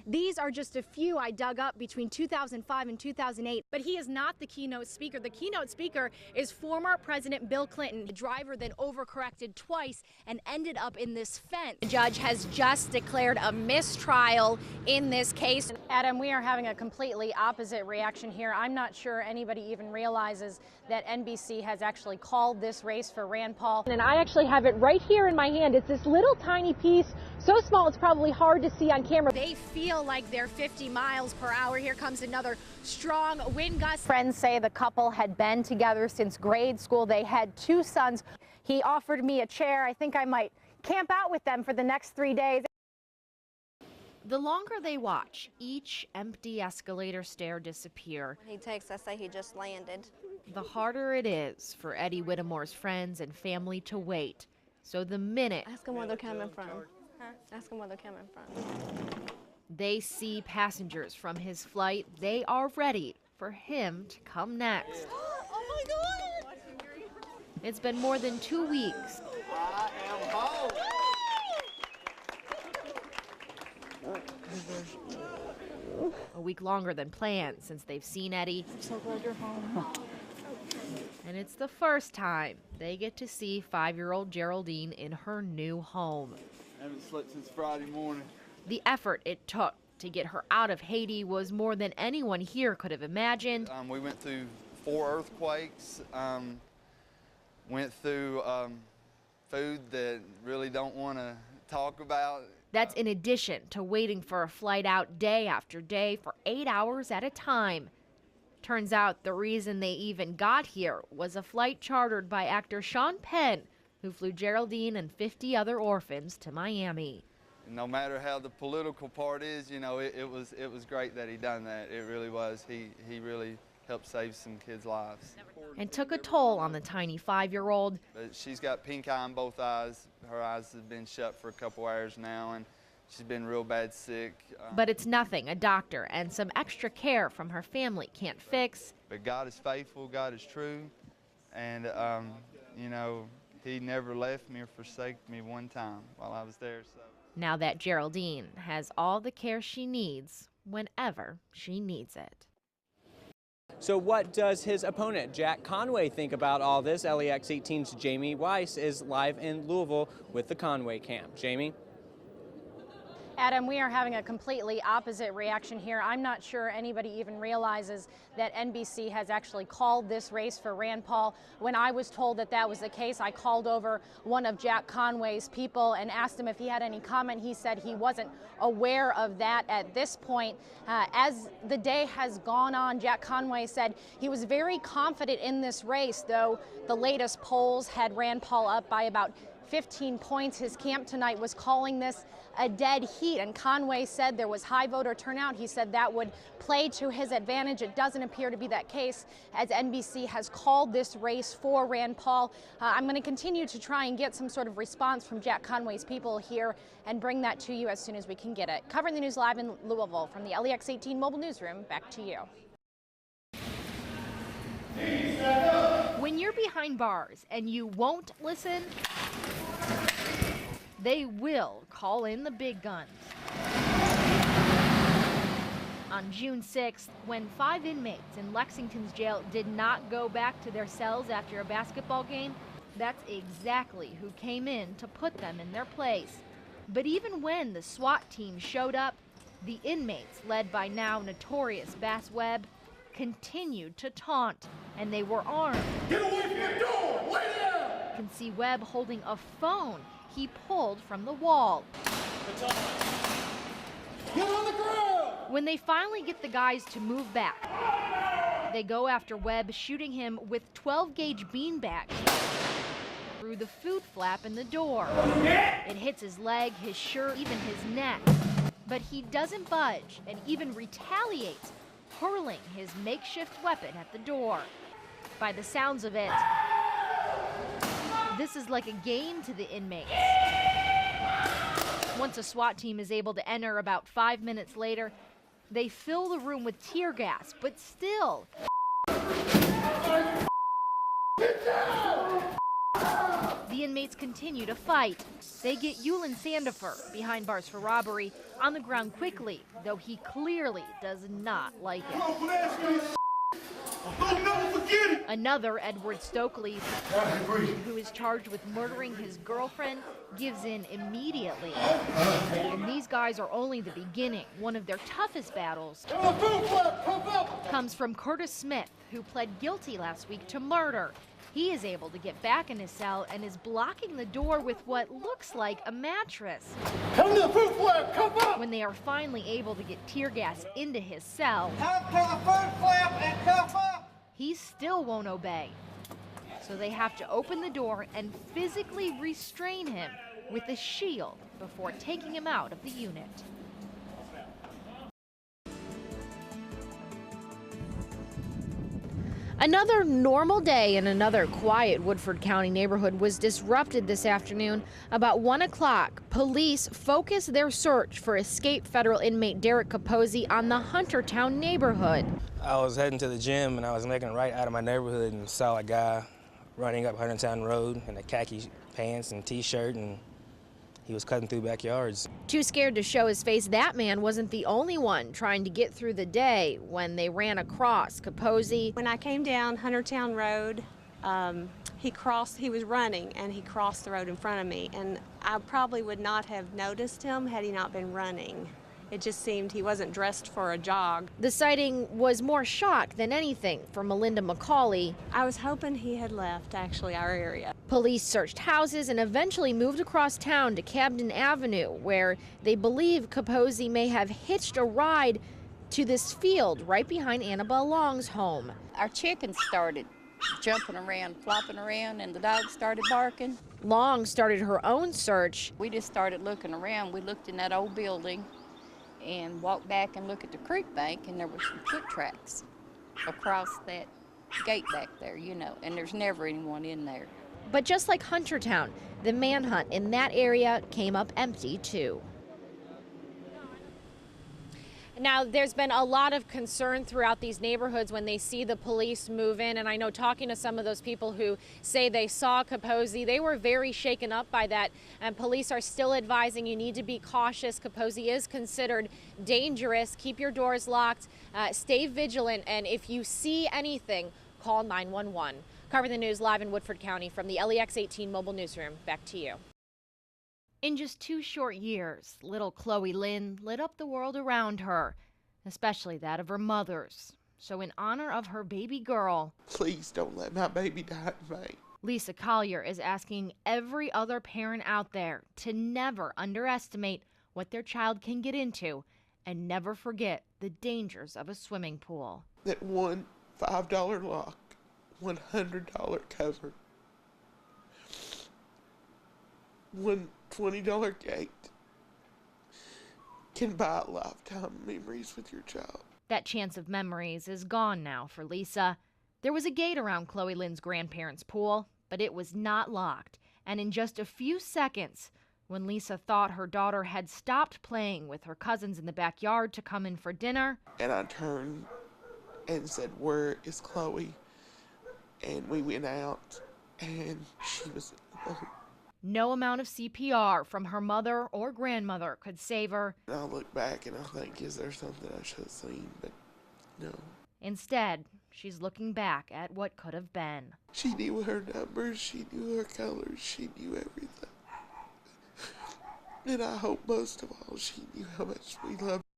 These are just a few I dug up between 2005 and 2008. But he is not the keynote speaker. The keynote speaker is former President Bill Clinton, the driver that overcorrected twice and ended up in this fence. The judge has just declared a mistrial in this case. Adam, we are having a completely opposite reaction here. I'm not sure anybody even realizes that NBC has actually called this race for Rand Paul. And I actually have it right here in my hand. It's this little tiny piece, so small it's probably hard to see on camera. They feel like they're 50 miles per hour. Here comes another strong wind gust. Friends say the couple had been together since grade school. They had 2 sons. He offered me a chair. I think I might camp out with them for the next 3 days. The longer they watch each empty escalator stair disappear, He texts, I say he just landed. the harder it is for Eddie Whittemore's friends and family to wait. So the minute Ask him where they're coming from. Huh? Ask him where they're coming from. they see passengers from his flight, they are ready for him to come next. Oh my God! It's been more than 2 weeks. I am home. A week longer than planned since they've seen Eddie. I'm so glad you're home. And it's the first time they get to see 5-year-old Geraldine in her new home. I haven't slept since Friday morning. The effort it took to get her out of Haiti was more than anyone here could have imagined. We went through 4 earthquakes, went through food that really don't want to talk about. That's in addition to waiting for a flight out day after day for 8 hours at a time. Turns out the reason they even got here was a flight chartered by actor Sean Penn, who flew Geraldine and 50 other orphans to Miami. No matter how the political part is, you know, it was great that he done that. It really was. He really helped save some kids' lives. And took a toll on the tiny 5-year-old. But she's got pink eye in both eyes. Her eyes have been shut for a couple hours now, and she's been real bad sick. But it's nothing a doctor and some extra care from her family can't fix. But God is faithful, God is true, and you know, he never left me or forsake me one time while I was there. So. Now that Geraldine has all the care she needs whenever she needs it. So what does his opponent, Jack Conway, think about all this? LEX 18's Jaimie Weiss is live in Louisville with the Conway camp. Jaimie? Adam, we are having a completely opposite reaction here. I'm not sure anybody even realizes that NBC has actually called this race for Rand Paul. When I was told that that was the case, I called over one of Jack Conway's people and asked him if he had any comment. He said he wasn't aware of that at this point. As the day has gone on, Jack Conway said he was very confident in this race, though the latest polls had Rand Paul up by about 15 points. His camp tonight was calling this a dead heat, and Conway said there was high voter turnout. He said that would play to his advantage. It doesn't appear to be that case, as NBC has called this race for Rand Paul. I'm going to continue to try and get some sort of response from Jack Conway's people here and bring that to you as soon as we can get it. Covering the news live in Louisville from the LEX 18 mobile newsroom, back to you. When you're behind bars and you won't listen, they will call in the big guns. On June 6th, when 5 inmates in Lexington's jail did not go back to their cells after a basketball game, that's exactly who came in to put them in their place. But even when the SWAT team showed up, the inmates, led by now notorious Bass Webb, continued to taunt, and they were armed. Get away from the door! Lay down! You can see Webb holding a phone he pulled from the wall. Get on the ground! When they finally get the guys to move back, they go after Webb, shooting him with 12-gauge beanbags through the food flap in the door. It hits his leg, his shirt, even his neck. But he doesn't budge and even retaliates, hurling his makeshift weapon at the door. By the sounds of it, this is like a game to the inmates. Once a SWAT team is able to enter about 5 minutes later, they fill the room with tear gas, but still, the the inmates continue to fight. They get Yulin Sandifer, behind bars for robbery, on the ground quickly, though he clearly does not like it. Don't never forget it. Another, Edward Stokely, who is charged with murdering his girlfriend, gives in immediately. And these guys are only the beginning. One of their toughest battles comes from Curtis Smith, who pled guilty last week to murder. He is able to get back in his cell and is blocking the door with what looks like a mattress. Come to the food flap, come up. When they are finally able to get tear gas into his cell, Come to the food flap and come up. he still won't obey. So they have to open the door and physically restrain him with a shield before taking him out of the unit. Another normal day in another quiet Woodford County neighborhood was disrupted this afternoon. About 1 o'clock, police focused their search for escaped federal inmate Derek Capozzi on the Huntertown neighborhood. I was heading to the gym and I was making a right out of my neighborhood and saw a guy running up Huntertown Road in a khaki pants and t-shirt, and he was cutting through backyards. Too scared to show his face, that man wasn't the only one trying to get through the day when they ran across Capozzi. When I came down Huntertown Road, he was running and he crossed the road in front of me, and I probably would not have noticed him had he not been running. It just seemed he wasn't dressed for a jog. The sighting was more shock than anything for Melinda McCauley. I was hoping he had left, actually, our area. Police searched houses and eventually moved across town to Camden Avenue, where they believe Capozzi may have hitched a ride to this field right behind Annabelle Long's home. Our chickens started jumping around, flopping around, and the dogs started barking. Long started her own search. We just started looking around. We looked in that old building and walked back and looked at the creek bank, and there were some foot tracks across that gate back there, you know, and there's never anyone in there. But just like Huntertown, the manhunt in that area came up empty too. Now, there's been a lot of concern throughout these neighborhoods when they see the police move in, and I know talking to some of those people who say they saw Capozzi, they were very shaken up by that, and police are still advising you need to be cautious. Capozzi is considered dangerous. Keep your doors locked, stay vigilant, and if you see anything, call 911. Covering the news live in Woodford County from the LEX 18 mobile newsroom. Back to you. In just 2 short years, little Chloe Lynn lit up the world around her, especially that of her mother's. So in honor of her baby girl, please don't let my baby die in vain. Lisa Collier is asking every other parent out there to never underestimate what their child can get into and never forget the dangers of a swimming pool. That one $5 lock, $100 cover, one $20 gate can buy a lifetime of memories with your child. That chance of memories is gone now for Lisa. There was a gate around Chloe Lynn's grandparents' pool, but it was not locked. And in just a few seconds, when Lisa thought her daughter had stopped playing with her cousins in the backyard to come in for dinner, and I turned and said, "Where is Chloe?" And we went out, and she was in the boat. No amount of CPR from her mother or grandmother could save her. And I look back and I think, is there something I should have seen? But no. Instead, she's looking back at what could have been. She knew her numbers, she knew her colors, she knew everything. And I hope most of all she knew how much we loved her.